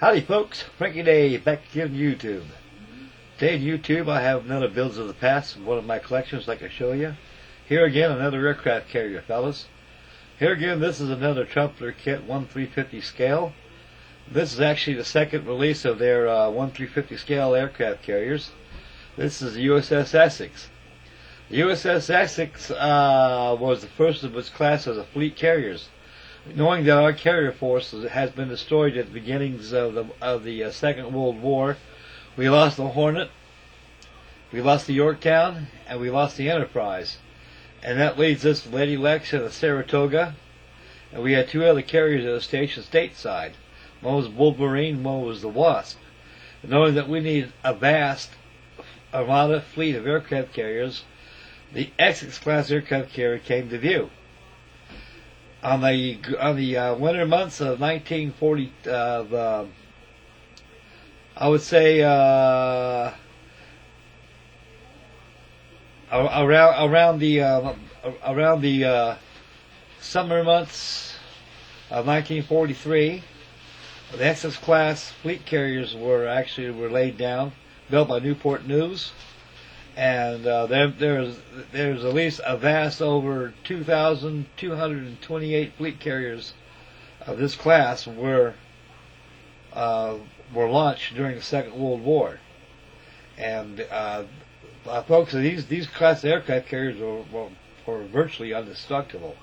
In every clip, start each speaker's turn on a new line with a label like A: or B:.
A: Howdy folks, Frankie Day back again on YouTube. Today on YouTube I have another Builds of the Past from one of my collections like I show you. Here again another aircraft carrier, fellas. Here again this is another Trumpeter kit 1/350 scale. This is actually the second release of their 1/350 scale aircraft carriers. This is the U.S.S. Essex. The U.S.S. Essex was the first of its class as a fleet carriers. Knowing that our carrier force has been destroyed at the beginnings of the Second World War, we lost the Hornet, we lost the Yorktown, and we lost the Enterprise. And that leads us to Lady Lex and the Saratoga. And we had two other carriers that were stationed stateside. One was Wolverine, one was the Wasp. And knowing that we need a vast armada fleet of aircraft carriers, the Essex class aircraft carrier came to view. On the winter months of 1940, I would say around the summer months of 1943, the Essex class fleet carriers were laid down, built by Newport News. And there's at least a vast over 2,228 fleet carriers of this class were launched during the Second World War. And folks, these class aircraft carriers were virtually indestructible.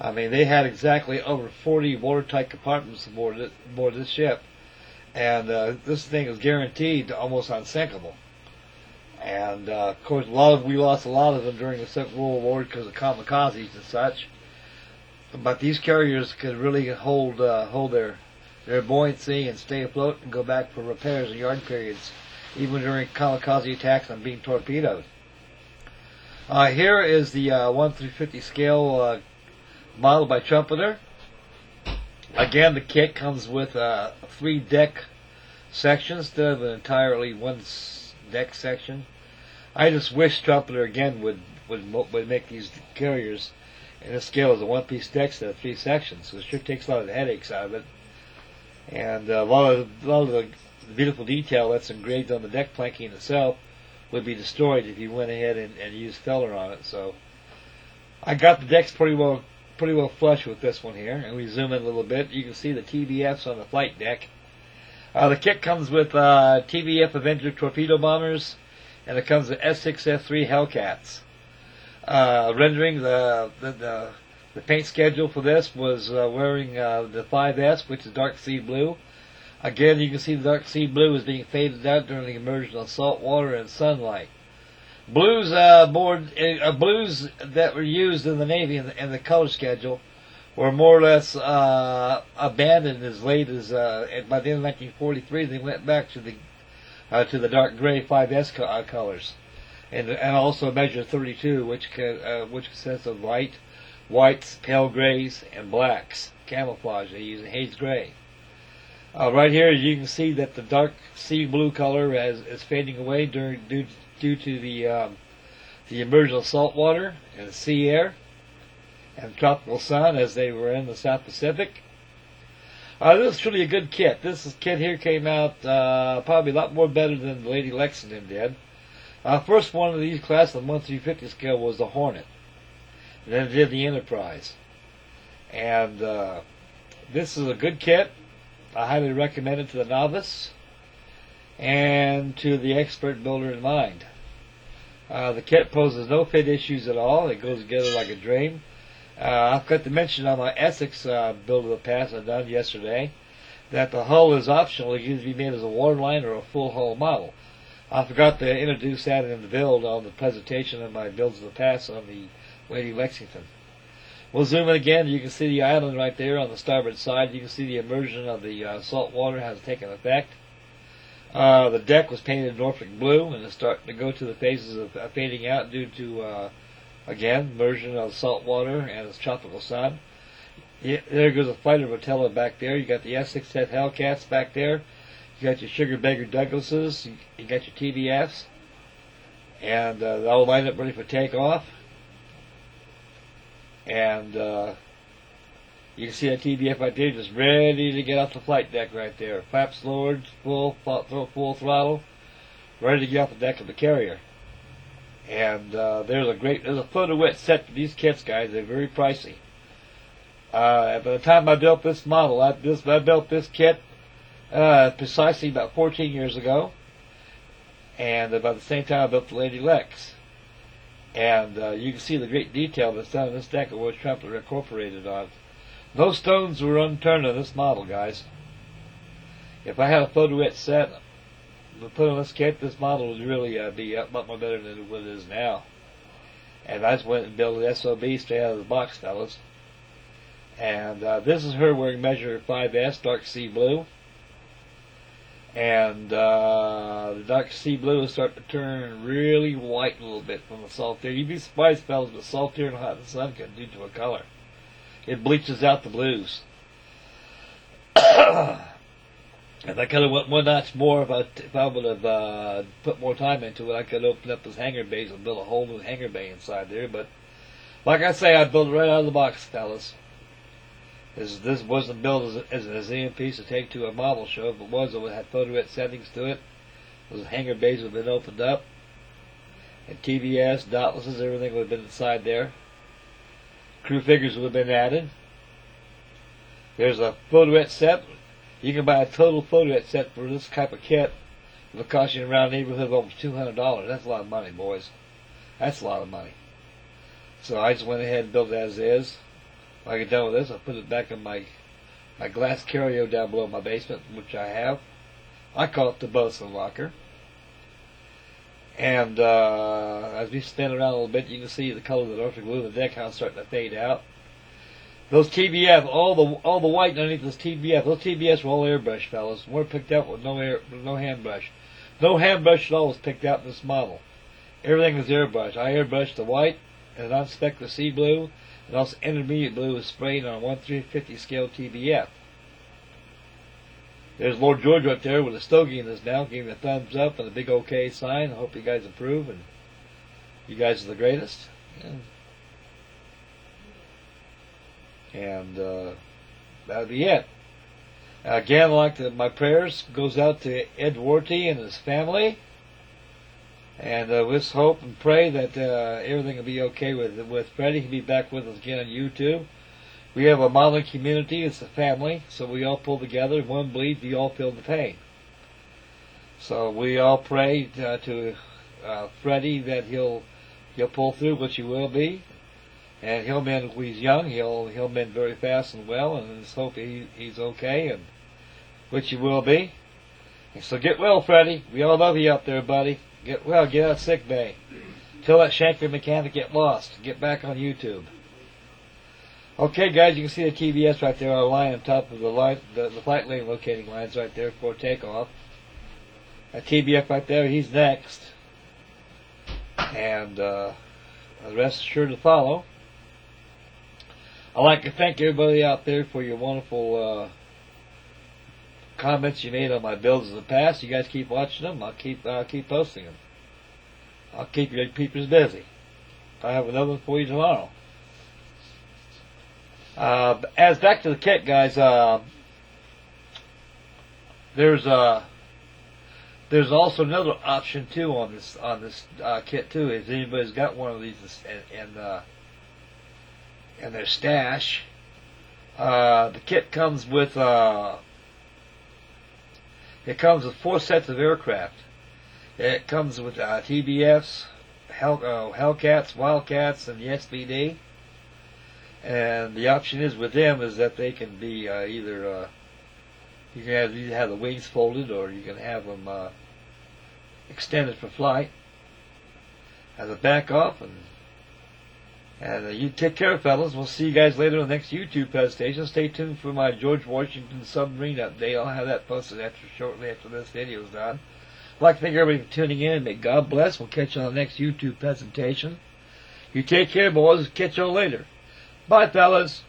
A: I mean, they had exactly over 40 watertight compartments aboard this ship, and this thing is guaranteed almost unsinkable. And of course, we lost a lot of them during the Second World War because of kamikazes and such. But these carriers could really hold their buoyancy and stay afloat and go back for repairs and yard periods, even during kamikaze attacks and being torpedoed. Here is the 1/350 scale model by Trumpeter. Again, the kit comes with 3 deck sections instead of an entirely one deck section. I just wish Trumpeter again would make these carriers in a scale as a one-piece deck instead of 3 sections. So it sure takes a lot of the headaches out of it, and a lot of the beautiful detail that's engraved on the deck planking itself would be destroyed if you went ahead and used filler on it. So I got the decks pretty well flush with this one here, and we zoom in a little bit. You can see the TBFs on the flight deck. The kit comes with TBF Avenger torpedo bombers, and it comes with S6 F3 Hellcats. Rendering the paint schedule for this was wearing the 5S, which is dark sea blue. Again, you can see the dark sea blue is being faded out during the immersion of salt water and sunlight. Blues blues that were used in the Navy in the color schedule were more or less abandoned as late as by the end of 1943. They went back to the dark gray 5S colors, and also measure 32, which consists of whites, pale grays, and blacks. Camouflage. They use a haze gray. Right here, you can see that the dark sea blue color is fading away due to the immersion of salt water and the sea air and tropical sun as they were in the South Pacific. This is truly a good kit. This kit here came out probably a lot more better than the Lady Lexington did. First one of these class on the 1/350 scale was the Hornet. And then it did the Enterprise. And this is a good kit. I highly recommend it to the novice and to the expert builder in mind. The kit poses no fit issues at all. It goes together like a dream. I forgot to mention on my Essex build of the past I done yesterday that the hull is optional. It can either be made as a waterline or a full hull model. I forgot to introduce that in the build on the presentation of my builds of the past on the Lady Lexington. We'll zoom in again. You can see the island right there on the starboard side. You can see the immersion of the salt water has taken effect. The deck was painted Norfolk blue, and it's starting to go to the phases of fading out due to again, immersion of salt water and its tropical sun. There goes a fighter Rotella back there. You got the S6 Hellcats back there. You got your Sugar Beggar Douglases. You got your TBFs. And they'll line up ready for takeoff. And You can see that TBF right there, just ready to get off the flight deck right there. Flaps lowered, full throttle, ready to get off the deck of the carrier. And there's a photo wet set for these kits, guys. They're very pricey. By the time I built this model, I built this kit precisely about 14 years ago. And about the same time I built the Lady Lex. And you can see the great detail that's done in this deck of what Trumpeter incorporated on. No stones were unturned on this model, guys. If I had a photo-wet set to put on this kit, this model would really be a lot more better than what it is now. And I just went and built an SOB straight out of the box, fellas. And this is her wearing measure 5S, dark sea blue. And the dark sea blue is starting to turn really white a little bit from the salt air. You'd be surprised, fellas, but salt air and hot sun can do to a color. It bleaches out the blues. And I could have went one notch more if I would have put more time into it. I could open up those hangar bays and build a whole new hangar bay inside there. But like I say, I built it right out of the box, fellas. This wasn't built as an museum piece to take to a model show. If it was, it had photo-wet settings to it. Those hangar bays would have been opened up. And TVS, dotlesses, everything would have been inside there. Crew figures would have been added. There's a photo-wet set. You can buy a total photo-wet set for this type of kit. It'll cost you around the neighborhood of almost $200. That's a lot of money, boys. That's a lot of money. So I just went ahead and built it as is. When I get done with this, I'll put it back in my glass carrier down below my basement, which I have. I call it the bosun locker. And as we spin around a little bit, you can see the color of the Norfolk blue in the deck how it's starting to fade out. Those TBF, all the white underneath those TBS were all airbrush, fellas. We're picked out with no hand brush. No hand brush at all was picked out in this model. Everything was airbrush. I airbrushed the white and on-spec the sea blue, and also intermediate blue was sprayed on a 1/350 scale TBF. There's Lord George right there with a stogie in his mouth, giving a thumbs up and a big OK sign. I hope you guys approve, and you guys are the greatest. And that'll be it. Again, my prayers goes out to Ed Warty and his family, and let's hope and pray that everything will be okay with Freddie. He'll be back with us again on YouTube. We have a modeling community. It's a family, so we all pull together. One bleeds, we all feel the pain. So we all pray to Freddie that he'll pull through, which he will be. And he'll mend when he's young. He'll mend very fast and well, and let's hope he's okay, and which he will be. And so get well, Freddie. We all love you out there, buddy. Get well. Get out of sick bay. Tell that Shanker mechanic get lost. Get back on YouTube. Okay, guys, you can see the TBS right there on a line on top of the flight lane locating lines right there for takeoff. That TBF right there, he's next, and the rest is sure to follow. I'd like to thank everybody out there for your wonderful comments you made on my builds in the past. You guys keep watching them. I'll keep posting them. I'll keep your peepers busy. I have another one for you tomorrow. As back to the kit, guys, there's also another option too on this kit too. If anybody's got one of these in their stash, the kit comes with 4 sets of aircraft. It comes with TBFs, Hellcats, Wildcats, and the SVD. And the option is with them is that they can be either you can either have the wings folded, or you can have them extended for flight as a back off. And you take care, fellas. We'll see you guys later on the next YouTube presentation. Stay tuned for my George Washington submarine update. I'll have that posted shortly after this video is done. I'd like to thank everybody for tuning in, and may God bless. We'll catch you on the next YouTube presentation. You take care, boys. Catch you all later. Bye, fellas.